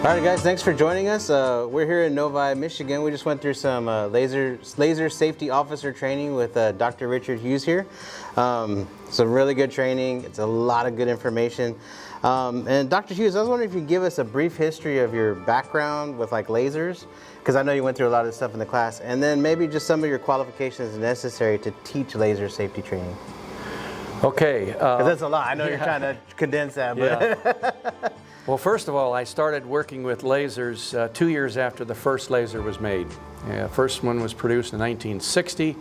All right, guys, thanks for joining us. We're here in Novi, Michigan. We just went through some laser safety officer training with Dr. Richard Hughes here. Some really good training. It's a lot of good information. And Dr. Hughes, I was wondering if you could give us a brief history of your background with like lasers, because I know you went through a lot of stuff in the class, and then maybe just some of your qualifications necessary to teach laser safety training. Okay. Because that's a lot. I know you're trying to condense that, but... Yeah. Well, first of all, I started working with lasers 2 years after the first laser was made. First one was produced in 1960,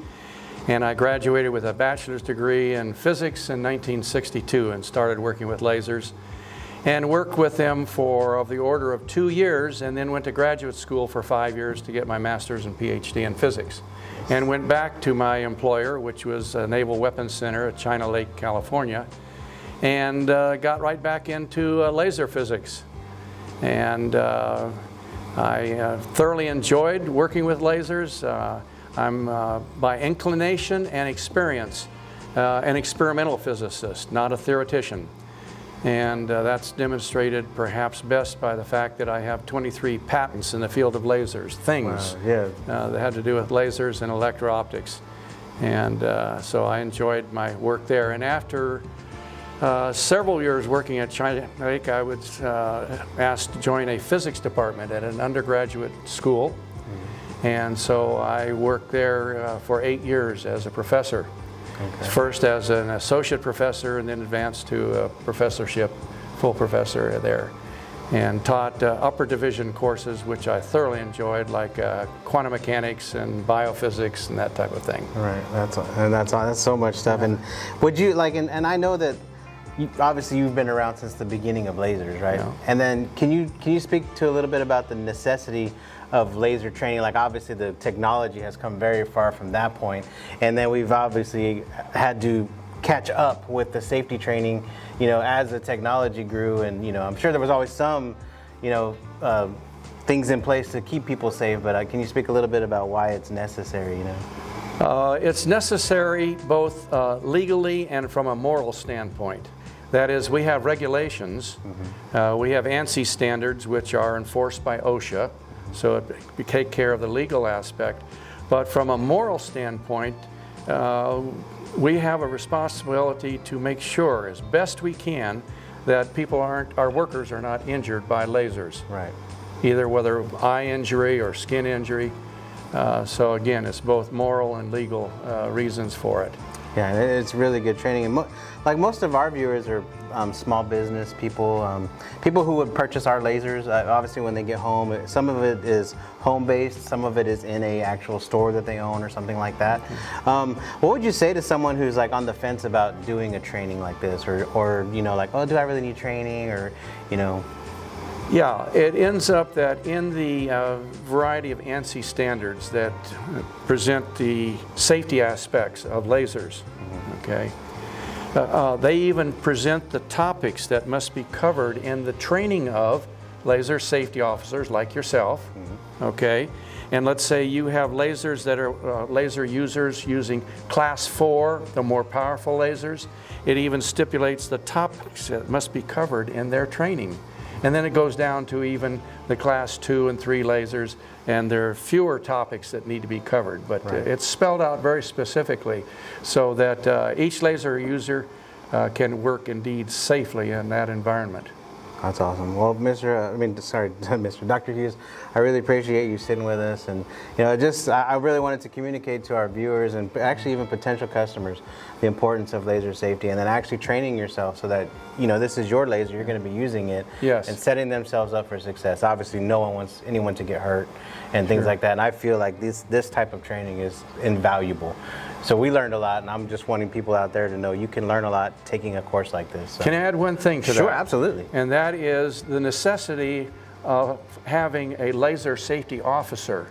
and I graduated with a bachelor's degree in physics in 1962 and started working with lasers and worked with them for of the order of 2 years, and then went to graduate school for 5 years to get my master's and PhD in physics, and went back to my employer, which was Naval Weapons Center at China Lake, California, and got right back into laser physics. And I thoroughly enjoyed working with lasers. I'm by inclination and experience an experimental physicist, not a theoretician. And that's demonstrated perhaps best by the fact that I have 23 patents in the field of lasers, things that had to do with lasers and electro-optics. And so I enjoyed my work there. And after several years working at China Lake, I was asked to join a physics department at an undergraduate school. And so I worked there for 8 years as a professor. Okay. First as an associate professor, and then advanced to a professorship, full professor there. And taught upper division courses, which I thoroughly enjoyed, like quantum mechanics and biophysics and that type of thing. Right, that's so much stuff. And would you like, and I know that obviously you've been around since the beginning of lasers, right? Yeah. And then can you speak to a little bit about the necessity of laser training? Like obviously the technology has come very far from that point, and then we've obviously had to catch up with the safety training, you know, as the technology grew, and you know, I'm sure there was always some, you know, things in place to keep people safe, but can you speak a little bit about why it's necessary, you know? It's necessary both legally and from a moral standpoint. That is, we have regulations, we have ANSI standards which are enforced by OSHA, so we take care of the legal aspect. But from a moral standpoint, we have a responsibility to make sure, as best we can, that our workers are not injured by lasers. Right. Either whether eye injury or skin injury. So again, it's both moral and legal reasons for it. Yeah, it's really good training. And like most of our viewers are small business people, people who would purchase our lasers. Obviously, when they get home, some of it is home-based, some of it is in a actual store that they own or something like that. What would you say to someone who's like on the fence about doing a training like this, or you know, like, oh, do I really need training, or you know? Yeah, it ends up that in the variety of ANSI standards that present the safety aspects of lasers, okay, they even present the topics that must be covered in the training of laser safety officers like yourself, okay? And let's say you have lasers that are laser users using class 4, the more powerful lasers. It even stipulates the topics that must be covered in their training. And then it goes down to even the class 2 and 3 lasers, and there are fewer topics that need to be covered. But it's spelled out very specifically so that each laser user can work indeed safely in that environment. That's awesome. Well, Mr. Dr. Hughes, I really appreciate you sitting with us, and you know, I really wanted to communicate to our viewers and actually even potential customers the importance of laser safety, and then actually training yourself so that you know this is your laser, you're going to be using it, yes, and setting themselves up for success. Obviously, no one wants anyone to get hurt and things like that, and I feel like this type of training is invaluable. So we learned a lot, and I'm just wanting people out there to know you can learn a lot taking a course like this. So. Can I add one thing to that? Sure, absolutely. And that is the necessity of having a laser safety officer,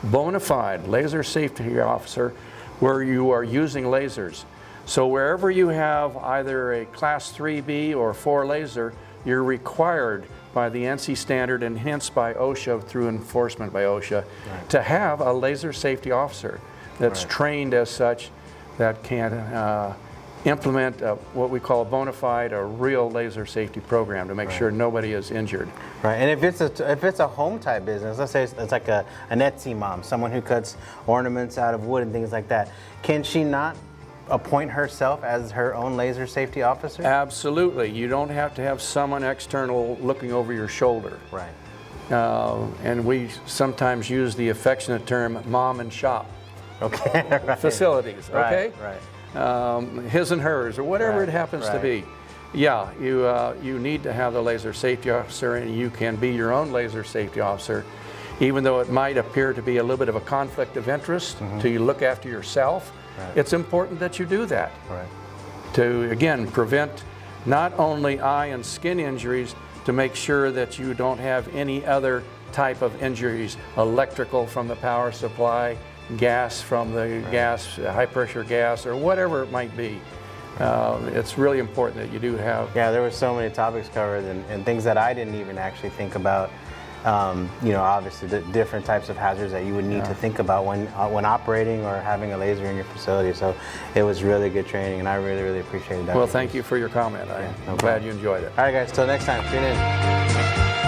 bona fide laser safety officer, where you are using lasers. So wherever you have either a class 3B or 4 laser, you're required by the ANSI standard and hence by OSHA through enforcement by OSHA to have a laser safety officer that's trained as such, that can implement what we call a bona fide, a real laser safety program to make sure nobody is injured. Right, and if it's a home type business, let's say it's like an Etsy mom, someone who cuts ornaments out of wood and things like that, can she not appoint herself as her own laser safety officer? Absolutely. You don't have to have someone external looking over your shoulder. Right. And we sometimes use the affectionate term mom and shop Okay. facilities, okay? Right. His and hers, or whatever it happens to right. be. Yeah, you need to have the laser safety officer, and you can be your own laser safety officer, even though it might appear to be a little bit of a conflict of interest to you look after yourself. Right. It's important that you do that Right. to, again, prevent not only eye and skin injuries, to make sure that you don't have any other type of injuries, electrical from the power supply, gas from the gas, high pressure gas, or whatever it might be. It's really important that you do have. Yeah, there were so many topics covered and things that I didn't even actually think about. Obviously the different types of hazards that you would need to think about when operating or having a laser in your facility. So it was really good training, and I really, really appreciated that. Well, thank you for your comment. I'm glad you enjoyed it. All right, guys, till next time, tune in.